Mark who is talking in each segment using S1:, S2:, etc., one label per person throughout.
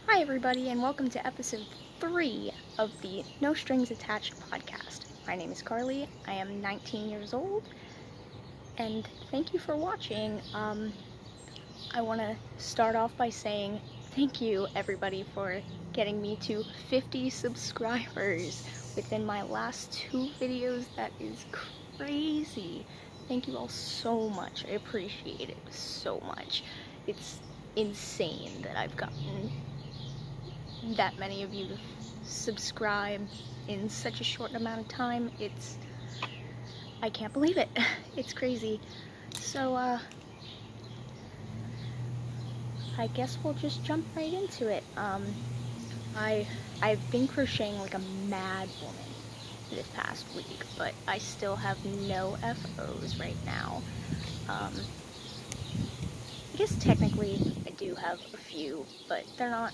S1: Hi everybody and welcome to episode 3 of the No Strings Attached podcast. My name is Carly, I am 19 years old, and thank you for watching. I want to start off by saying thank you everybody for getting me to 50 subscribers within my last 2 videos. That is crazy. Thank you all so much, I appreciate it so much. It's insane that I've gotten that many of you subscribe in such a short amount of time. I can't believe it. It's crazy. So, I guess we'll just jump right into it. I've been crocheting like a mad woman this past week, but I still have no FOs right now. I guess technically I do have a few, but they're not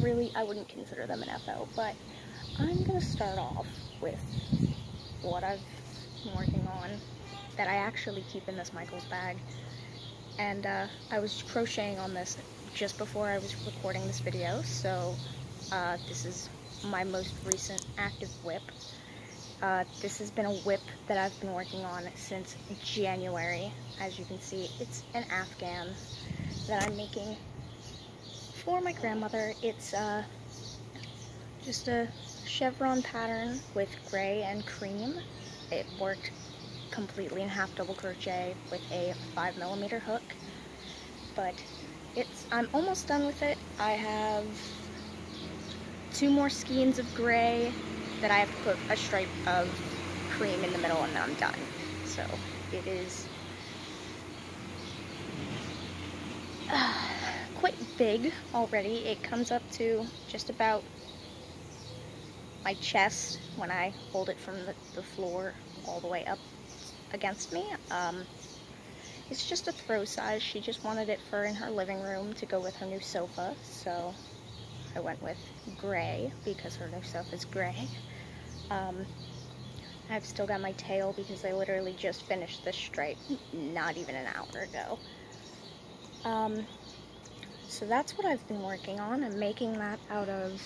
S1: really, I wouldn't consider them an FO, but I'm gonna start off with what I've been working on that I actually keep in this Michaels bag. And I was crocheting on this just before I was recording this video, so this is my most recent active whip. This has been a whip that I've been working on since January. As you can see, it's an Afghan that I'm making for my grandmother. It's just a chevron pattern with gray and cream. It worked completely in half double crochet with a 5mm hook, but I'm almost done with it. I have 2 more skeins of gray that I have to put a stripe of cream in the middle, and then I'm done. So it is quite big already. It comes up to just about my chest when I hold it from the floor all the way up against me. It's just a throw size. She just wanted it for in her living room to go with her new sofa, so I went with gray because her new sofa is gray. I've still got my tail because I literally just finished this stripe not even an hour ago. So that's what I've been working on. I'm making that out of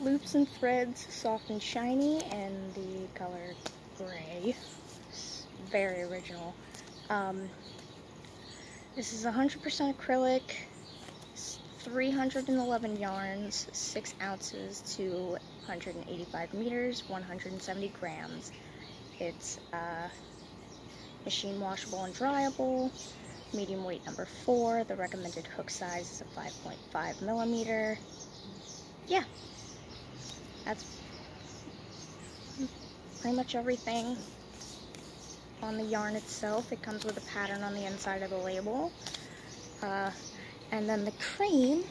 S1: loops and threads, soft and shiny, and the color gray. It's very original. This is 100% acrylic, 311 yarns, 6 ounces to 185 meters, 170 grams. It's machine washable and dryable, medium weight number 4. The recommended hook size is a 5.5mm. Yeah, that's pretty much everything on the yarn itself. It comes with a pattern on the inside of the label. And then the cream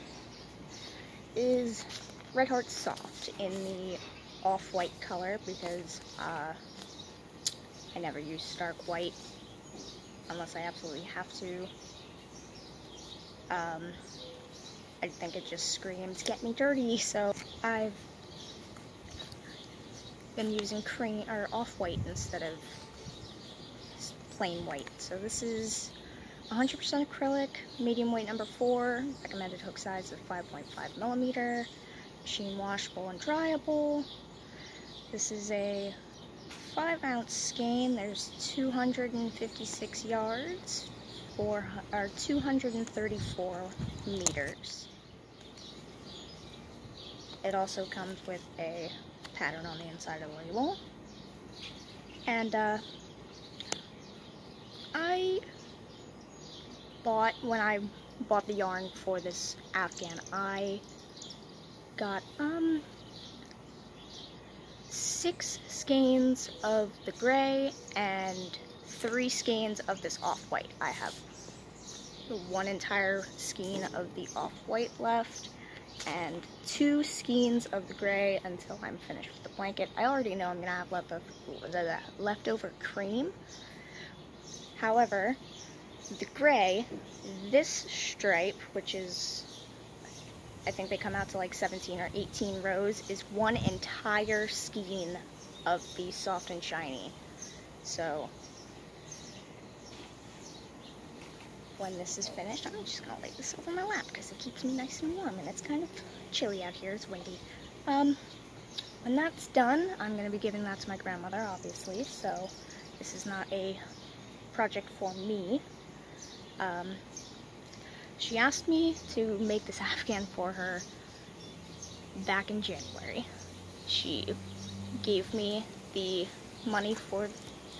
S1: is Red Heart Soft in the off-white color because I never use stark white unless I absolutely have to. I think it just screams, get me dirty, so I've been using cream or off-white instead of plain white. So this is 100% acrylic, medium weight number 4, recommended hook size of 5.5mm, machine washable and dryable. This is a 5-ounce skein. There's 256 yards or 234 meters. It also comes with a pattern on the inside of the label. And when I bought the yarn for this Afghan, I got 6 skeins of the gray and 3 skeins of this off-white. I have 1 entire skein of the off-white left and 2 skeins of the gray until I'm finished with the blanket. I already know I'm gonna have leftover cream. However, the gray, this stripe, which is, I think they come out to like 17 or 18 rows, is 1 entire skein of the soft and shiny. So when this is finished, I'm just gonna lay this over my lap because it keeps me nice and warm, and it's kind of chilly out here. It's windy. When that's done, I'm gonna be giving that to my grandmother, obviously, so this is not a project for me. She asked me to make this Afghan for her back in January. She gave me the money for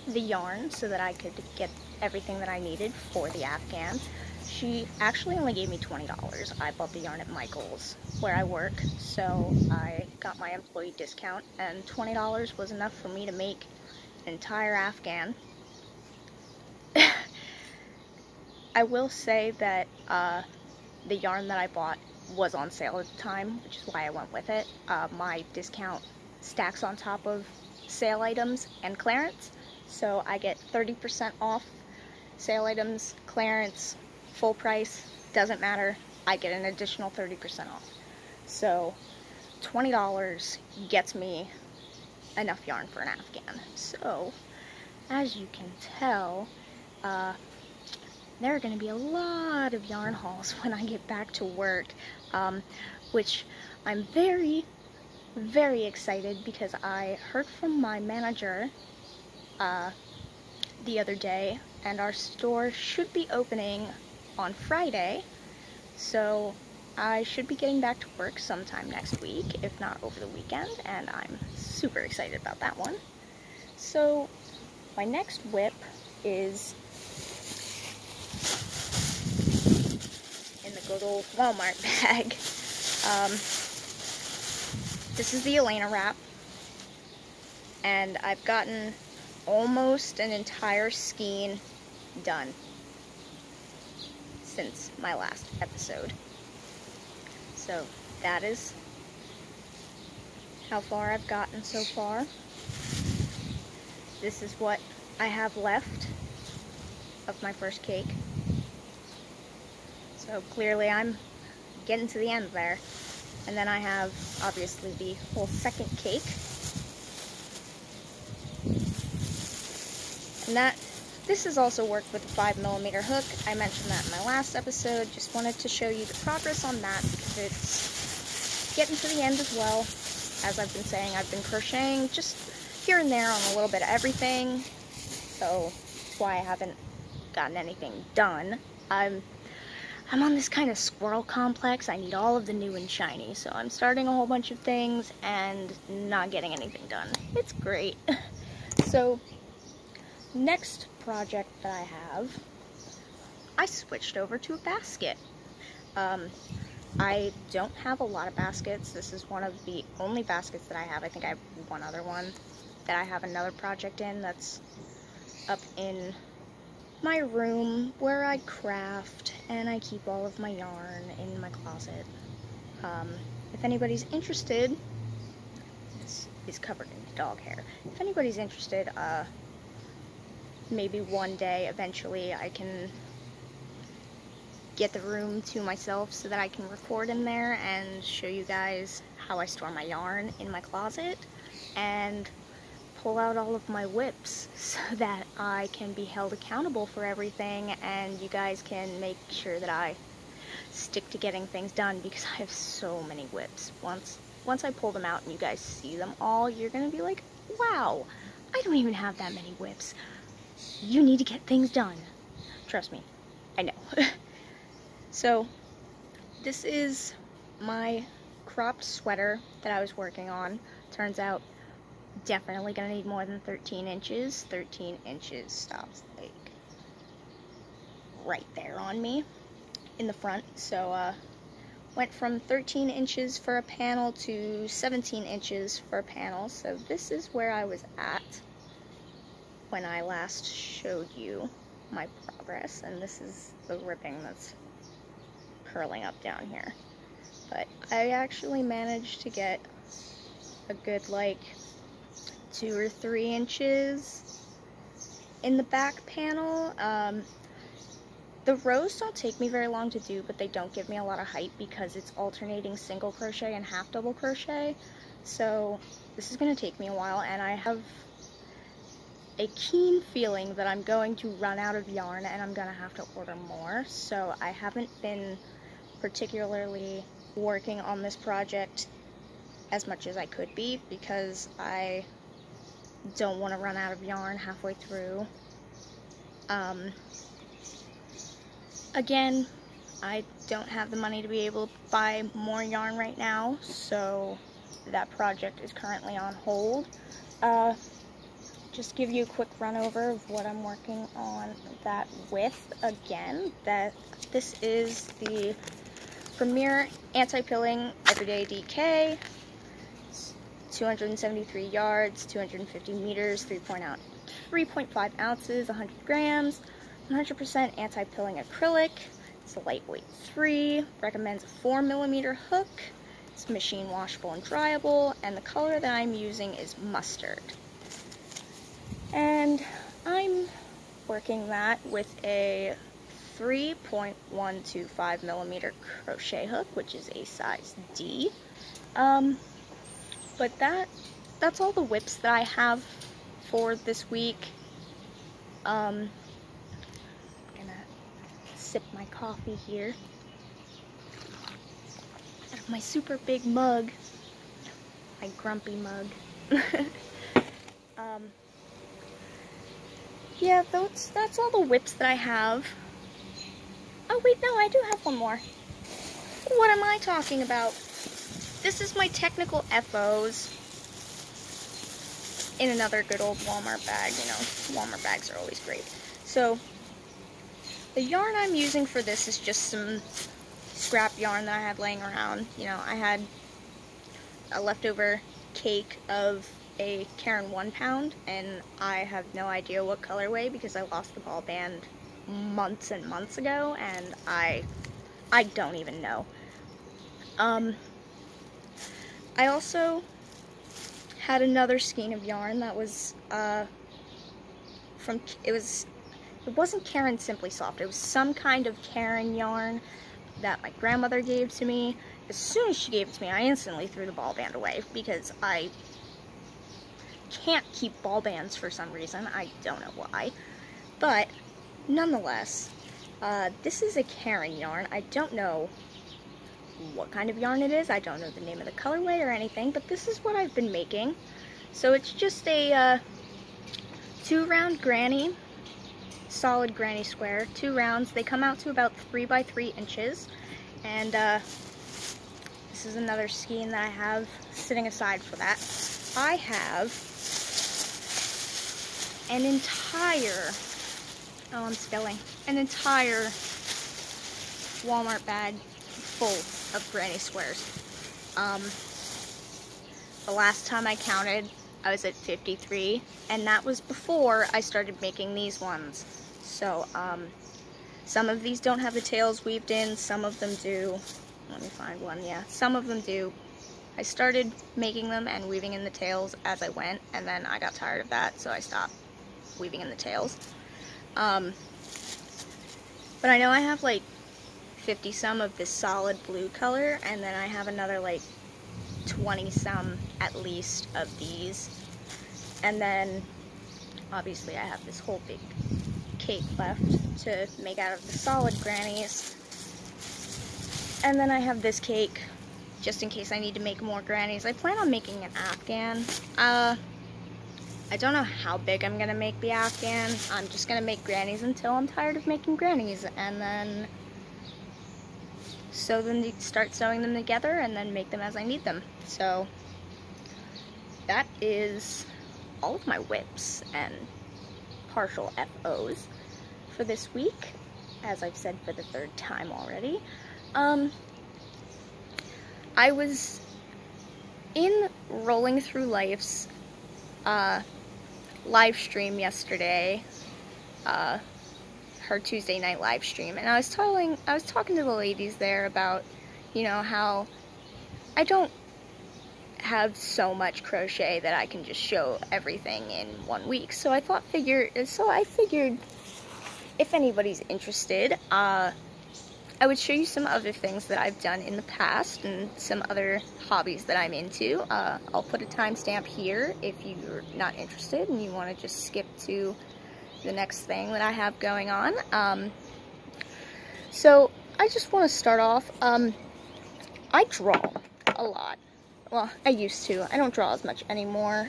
S1: the yarn so that I could get everything that I needed for the Afghan. She actually only gave me $20. I bought the yarn at Michael's where I work, so I got my employee discount, and $20 was enough for me to make an entire Afghan. I will say that the yarn that I bought was on sale at the time, which is why I went with it. My discount stacks on top of sale items and clearance, so I get 30% off sale items, clearance, full price, doesn't matter. I get an additional 30% off. So $20 gets me enough yarn for an Afghan. So as you can tell, there are going to be a lot of yarn hauls when I get back to work, which I'm very, very excited because I heard from my manager the other day, and our store should be opening on Friday, so I should be getting back to work sometime next week, if not over the weekend, and I'm super excited about that one. So my next whip is in the good old Walmart bag. This is the Elena wrap, and I've gotten almost an entire skein done since my last episode. So that is how far I've gotten so far. This is what I have left of my first cake. So clearly I'm getting to the end there. And then I have obviously the whole second cake. And this is also worked with a 5mm hook. I mentioned that in my last episode. Just wanted to show you the progress on that because it's getting to the end as well. As I've been saying, I've been crocheting just here and there on a little bit of everything. So that's why I haven't gotten anything done. I'm on this kind of squirrel complex. I need all of the new and shiny. So I'm starting a whole bunch of things and not getting anything done. It's great. So next project that I have, I switched over to a basket. I don't have a lot of baskets. This is one of the only baskets that I have. I think I have one other one that I have another project in that's up in my room where I craft and I keep all of my yarn in my closet. If anybody's interested, this is covered in dog hair. If anybody's interested, maybe one day, eventually, I can get the room to myself so that I can record in there and show you guys how I store my yarn in my closet and pull out all of my whips so that I can be held accountable for everything and you guys can make sure that I stick to getting things done because I have so many whips. Once I pull them out and you guys see them all, you're gonna be like, wow, I don't even have that many whips. You need to get things done. Trust me, I know. So, this is my cropped sweater that I was working on. Turns out, definitely gonna need more than 13 inches. 13 inches stops like right there on me in the front. So, went from 13 inches for a panel to 17 inches for a panel. So this is where I was at when I last showed you my progress, and this is the ribbing that's curling up down here. But I actually managed to get a good like 2 or 3 inches in the back panel. The rows don't take me very long to do, but they don't give me a lot of height because it's alternating single crochet and half double crochet. So this is going to take me a while, and I have a keen feeling that I'm going to run out of yarn and I'm gonna have to order more, so I haven't been particularly working on this project as much as I could be because I don't want to run out of yarn halfway through. Again, I don't have the money to be able to buy more yarn right now, so that project is currently on hold. Just give you a quick run over of what I'm working on that with. Again, that this is the Premier Anti-Pilling Everyday DK. It's 273 yards, 250 meters, 3.5 ounces, 100 grams, 100% anti-pilling acrylic. It's a lightweight 3, recommends a 4mm hook. It's machine washable and dryable, and the color that I'm using is mustard. And I'm working that with a 3.125mm crochet hook, which is a size D. But that's all the whips that I have for this week. I'm gonna sip my coffee here out of my super big mug, my grumpy mug. Yeah, that's all the whips that I have. Oh wait, no, I do have one more. What am I talking about? This is my technical FOs in another good old Walmart bag. You know, Walmart bags are always great. So, the yarn I'm using for this is just some scrap yarn that I had laying around. You know, I had a leftover cake of a Caron 1 pound, and I have no idea what colorway because I lost the ball band months and months ago, and I don't even know. I also had another skein of yarn that was it wasn't Caron Simply Soft. It was some kind of Caron yarn that my grandmother gave to me. As soon as she gave it to me, I instantly threw the ball band away because I can't keep ball bands for some reason. I don't know why. But nonetheless, this is a Caron yarn. I don't know what kind of yarn it is. I don't know the name of the colorway or anything, but this is what I've been making. So it's just a 2-round granny, solid granny square, 2 rounds. They come out to about 3 by 3 inches, and this is another skein that I have sitting aside for that. I have an entire, oh, I'm spilling, an entire Walmart bag full of granny squares. The last time I counted, I was at 53, and that was before I started making these ones. So, some of these don't have the tails weaved in, some of them do. Let me find one, yeah. Some of them do. I started making them and weaving in the tails as I went, and then I got tired of that, so I stopped weaving in the tails. But I know I have like 50 some of this solid blue color, and then I have another like 20 some at least of these, and then obviously I have this whole big cake left to make out of the solid grannies, and then I have this cake just in case I need to make more grannies. I plan on making an Afghan. I don't know how big I'm gonna make the Afghan. I'm just gonna make grannies until I'm tired of making grannies, and then start sewing them together and then make them as I need them. So that is all of my whips and partial FOs for this week, as I've said for the 3rd time already. I was in Rolling Through Life's live stream yesterday, her Tuesday night live stream, and I was talking to the ladies there about, you know, how I don't have so much crochet that I can just show everything in 1 week. So I figured if anybody's interested, I I would show you some other things that I've done in the past and some other hobbies that I'm into. I'll put a timestamp here if you're not interested and you want to just skip to the next thing that I have going on. So I just want to start off, I draw a lot. Well, I used to. I don't draw as much anymore.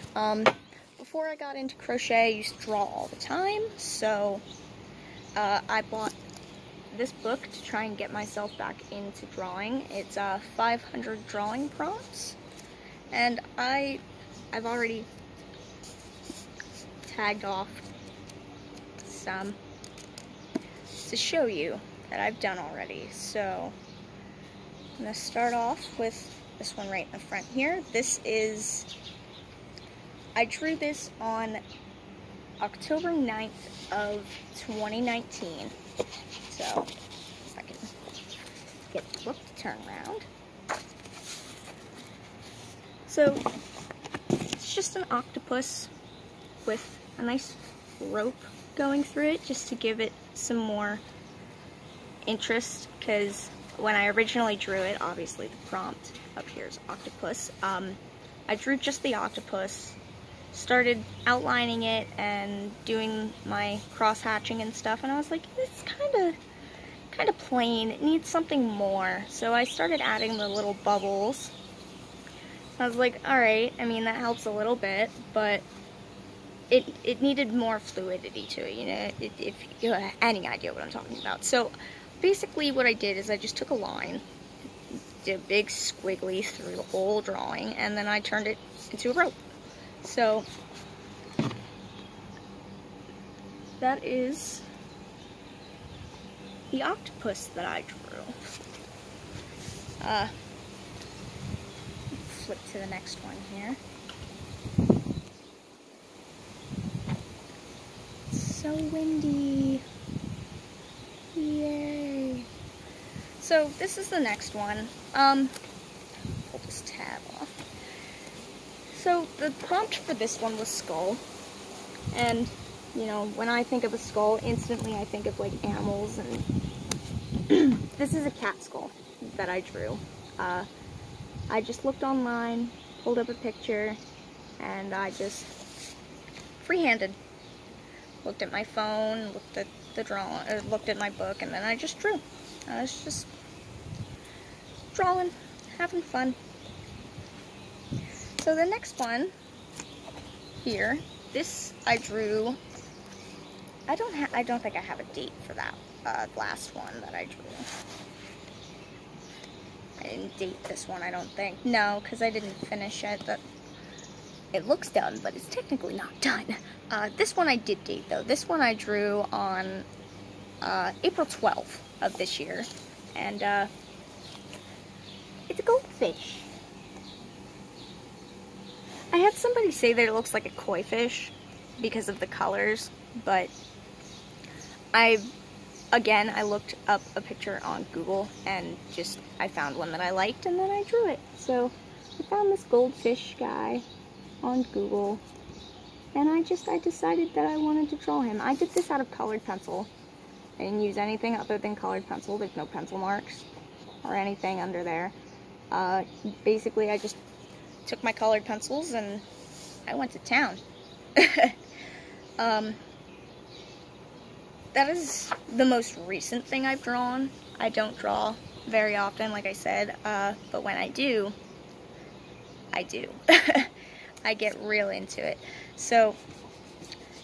S1: Before I got into crochet, I used to draw all the time, so I bought this book to try and get myself back into drawing. It's 500 drawing prompts, and I've already tagged off some to show you that I've done already. So I'm going to start off with this one right in the front here. I drew this on October 9th of 2019. So, if I can get the book to turn around. So, it's just an octopus with a nice rope going through it, just to give it some more interest, because when I originally drew it, obviously the prompt up here is octopus. I drew just the octopus, started outlining it and doing my cross-hatching and stuff, and I was like, it's kind of plain. It needs something more. So I started adding the little bubbles. I was like, alright, I mean, that helps a little bit, but it needed more fluidity to it, you know, if you have any idea what I'm talking about. So basically what I did is I just took a line, did a big squiggly through the whole drawing, and then I turned it into a rope. So that is the octopus that I drew. Flip to the next one here. It's so windy. Yay. So this is the next one. Pull this tab off. So the prompt for this one was skull, and you know, when I think of a skull, instantly I think of like animals, and this is a cat skull that I drew. I just looked online, pulled up a picture, and I just freehanded. Looked at my phone, looked at the drawing, looked at my book, and then I just drew. I was just drawing, having fun. So the next one here, this I drew. I don't think I have a date for that last one that I drew. I didn't date this one, I don't think. No, because I didn't finish it. It looks done, but it's technically not done. This one I did date, though. This one I drew on April 12th of this year. And it's a goldfish. I had somebody say that it looks like a koi fish because of the colors, but I looked up a picture on Google and I found one that I liked, and then I drew it. So I found this goldfish guy on Google, and I decided that I wanted to draw him. I did this out of colored pencil. I didn't use anything other than colored pencil. There's no pencil marks or anything under there. Basically, I just took my colored pencils and I went to town. That is the most recent thing I've drawn. I don't draw very often, like I said, but when I do, I do. I get real into it. So,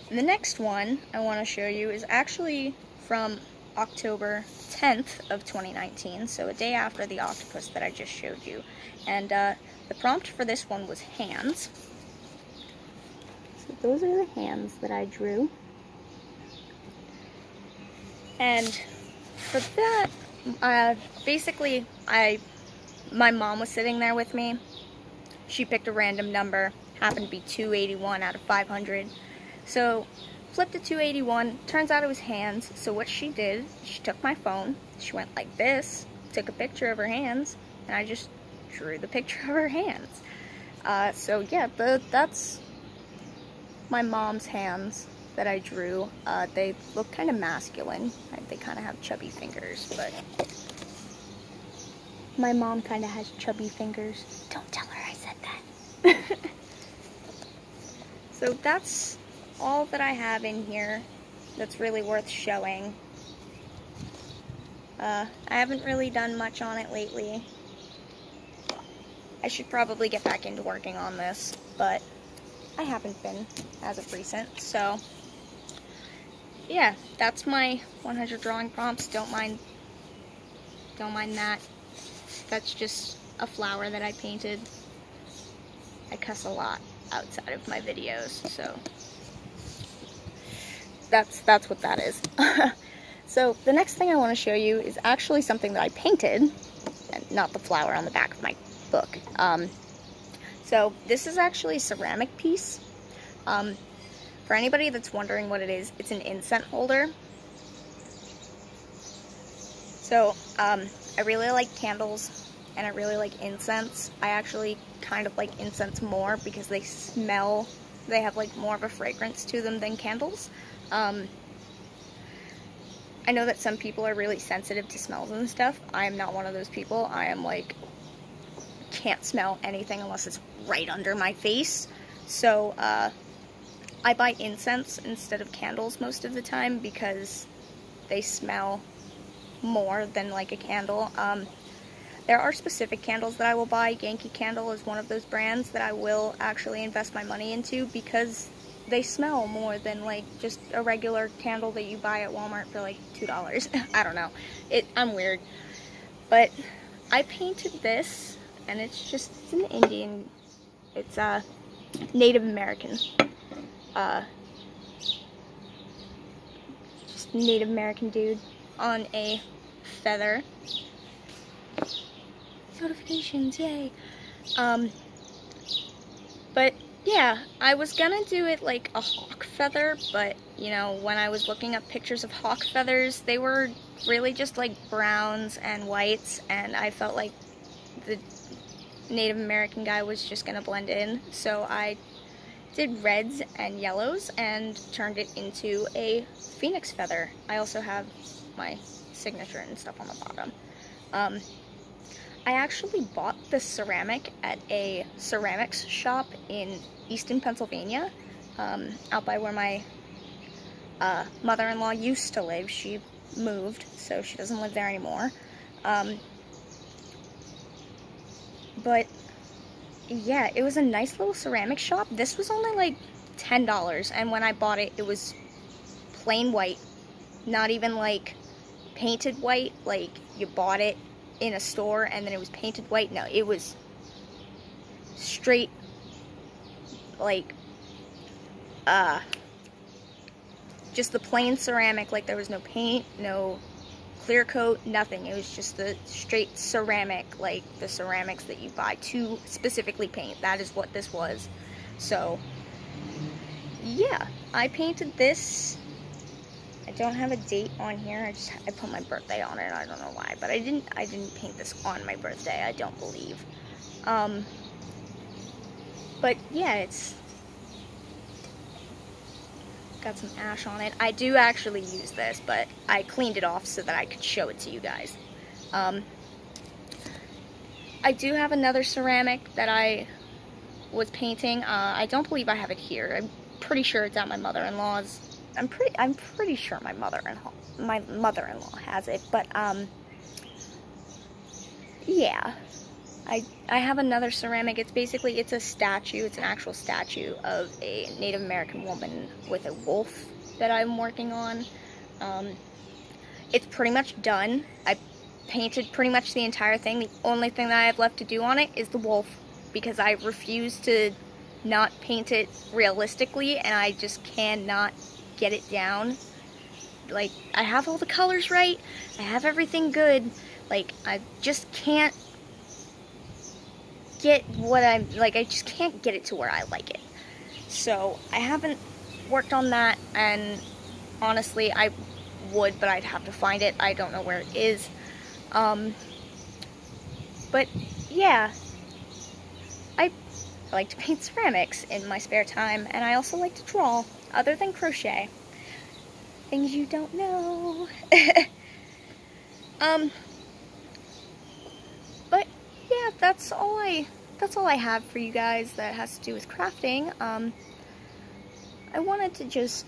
S1: the next one I want to show you is actually from October 10th of 2019, so a day after the octopus that I just showed you. And the prompt for this one was hands. So those are the hands that I drew. And for that, basically, my mom was sitting there with me. She picked a random number, happened to be 281 out of 500. So, flipped to 281, turns out it was hands. So what she did, she took my phone, she went like this, took a picture of her hands, and I just drew the picture of her hands. So yeah, that's my mom's hands that I drew. They look kind of masculine. They kind of have chubby fingers, but My mom kind of has chubby fingers. Don't tell her I said that. So that's all that I have in here that's really worth showing. I haven't really done much on it lately. I should probably get back into working on this, but I haven't been as of recent. So yeah, that's my 100 drawing prompts. Don't mind that. That's just a flower that I painted. I cuss a lot outside of my videos, so that's what that is. So the next thing I want to show you is actually something that I painted, and not the flower on the back of my book. So this is actually a ceramic piece. For anybody that's wondering what it is, it's an incense holder. So I really like candles and I really like incense. I actually kind of like incense more because they have like more of a fragrance to them than candles. I know that some people are really sensitive to smells and stuff. I am not one of those people. I am like, can't smell anything unless it's right under my face. So I buy incense instead of candles most of the time because they smell more than like a candle. There are specific candles that I will buy. Yankee Candle is one of those brands that I will actually invest my money into because they smell more than like just a regular candle that you buy at Walmart for like $2. I don't know. I'm weird. But I painted this, and it's an Indian, it's Native American. Just Native American dude on a feather. Notifications, yay. But yeah, I was gonna do it like a hawk feather, but you know, when I was looking up pictures of hawk feathers, they were really just like browns and whites, and I felt like the Native American guy was just gonna blend in, so I did reds and yellows and turned it into a phoenix feather. I also have my signature and stuff on the bottom. I actually bought this ceramic at a ceramics shop in Easton, Pennsylvania, out by where my mother-in-law used to live. She moved, so she doesn't live there anymore. But yeah, it was a nice little ceramic shop. This was only like $10, and when I bought it, it was plain white, not even like painted white, like you bought it in a store and then it was painted white. No, it was straight like just the plain ceramic. Like there was no paint, no clear coat, nothing. It was just the straight ceramic, like the ceramics that you buy to specifically paint. That is what this was. So yeah, I painted this. I don't have a date on here. I put my birthday on it. I don't know why, but I didn't paint this on my birthday, I don't believe. But yeah, it's got some ash on it. I do actually use this, but I cleaned it off so that I could show it to you guys. I do have another ceramic that I was painting. I don't believe I have it here. I'm pretty sure it's at my mother-in-law's. I'm pretty sure my mother-in-law has it, but yeah, I have another ceramic. It's a statue. It's an actual statue of a Native American woman with a wolf that I'm working on. It's pretty much done. I painted pretty much the entire thing. The only thing that I have left to do on it is the wolf, because I refuse to not paint it realistically, and I just cannot get it down. Like, I have all the colors right, I have everything good, like, I just can't get what I'm, like, I just can't get it to where I like it. So, I haven't worked on that, and honestly, I would, but I'd have to find it. I don't know where it is. But, yeah, I like to paint ceramics in my spare time, and I also like to draw, other than crochet. Things you don't know. But that's all I have for you guys that has to do with crafting. I wanted to just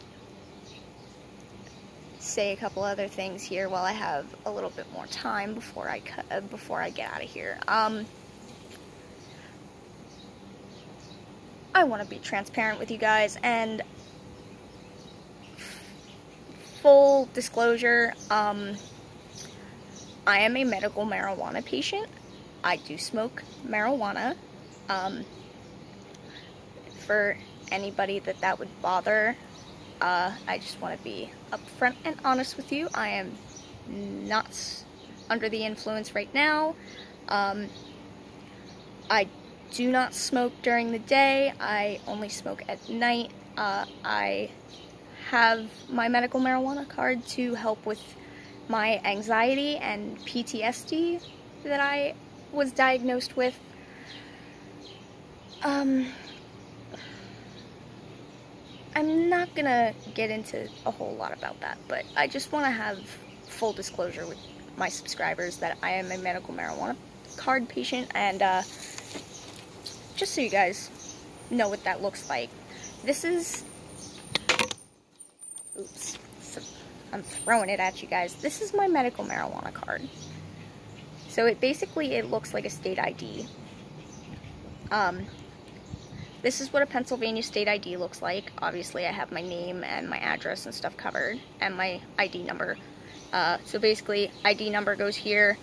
S1: say a couple other things here while I have a little bit more time before I get out of here. I want to be transparent with you guys, and full disclosure, I am a medical marijuana patient. I do smoke marijuana. For anybody that would bother, I just want to be upfront and honest with you. I am not under the influence right now. I do not smoke during the day. I only smoke at night. I have my medical marijuana card to help with my anxiety and PTSD that I was diagnosed with. I'm not gonna get into a whole lot about that, but I just want to have full disclosure with my subscribers that I am a medical marijuana card patient, and just so you guys know what that looks like. This is, oops, I'm throwing it at you guys. This is my medical marijuana card. So it looks like a state ID. This is what a Pennsylvania state ID looks like. Obviously, I have my name and my address and stuff covered, and my ID number. So basically, ID number goes here,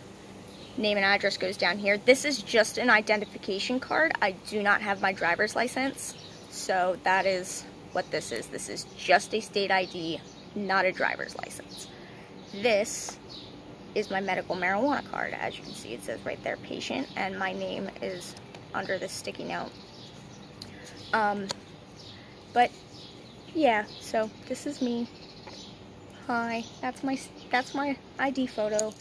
S1: name and address goes down here. This is just an identification card. I do not have my driver's license, so that is what this is. This is just a state ID, not a driver's license. This is my medical marijuana card. As you can see, it says right there, patient, and my name is under this sticky note. But yeah, so this is me. Hi, that's my ID photo.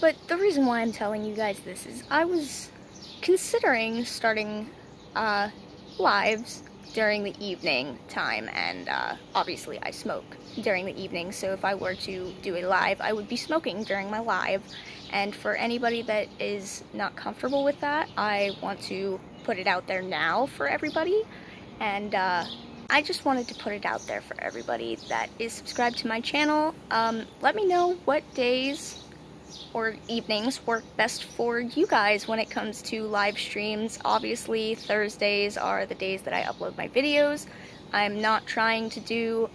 S1: But the reason why I'm telling you guys this is I was considering starting lives during the evening time, and obviously I smoke during the evening, so if I were to do a live, I would be smoking during my live. And for anybody that is not comfortable with that, I want to put it out there now for everybody. And I just wanted to put it out there for everybody that is subscribed to my channel. Let me know what days or evenings work best for you guys when it comes to live streams. Obviously, Thursdays are the days that I upload my videos. I'm not trying to do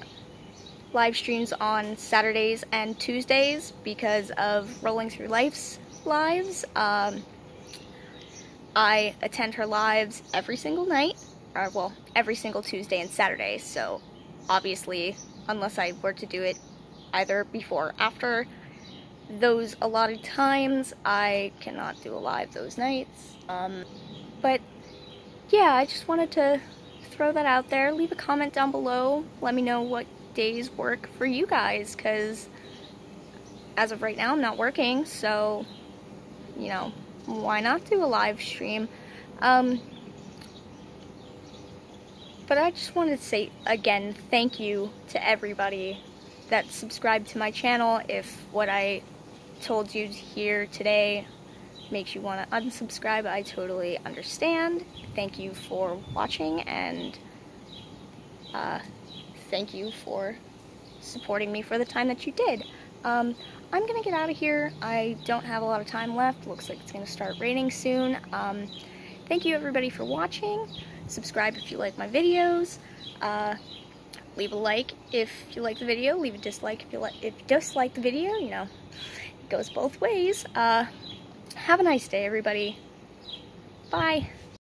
S1: live streams on Saturdays and Tuesdays because of Rolling Through Life's lives. I attend her lives every single night, or well, every single Tuesday and Saturday, so obviously, unless I were to do it either before or after those allotted times, I cannot do a live those nights. But yeah, I just wanted to throw that out there. Leave a comment down below. Let me know what days work for you guys, because as of right now I'm not working, so you know, why not do a live stream? But I just wanted to say again, thank you to everybody that subscribed to my channel. If what I told you here today makes you want to unsubscribe, I totally understand. Thank you for watching, and thank you for supporting me for the time that you did. I'm gonna get out of here. I don't have a lot of time left. Looks like it's gonna start raining soon. Thank you everybody for watching. Subscribe if you like my videos. Leave a like if you like the video. Leave a dislike if you dislike the video. You know, it goes both ways. Have a nice day, everybody. Bye.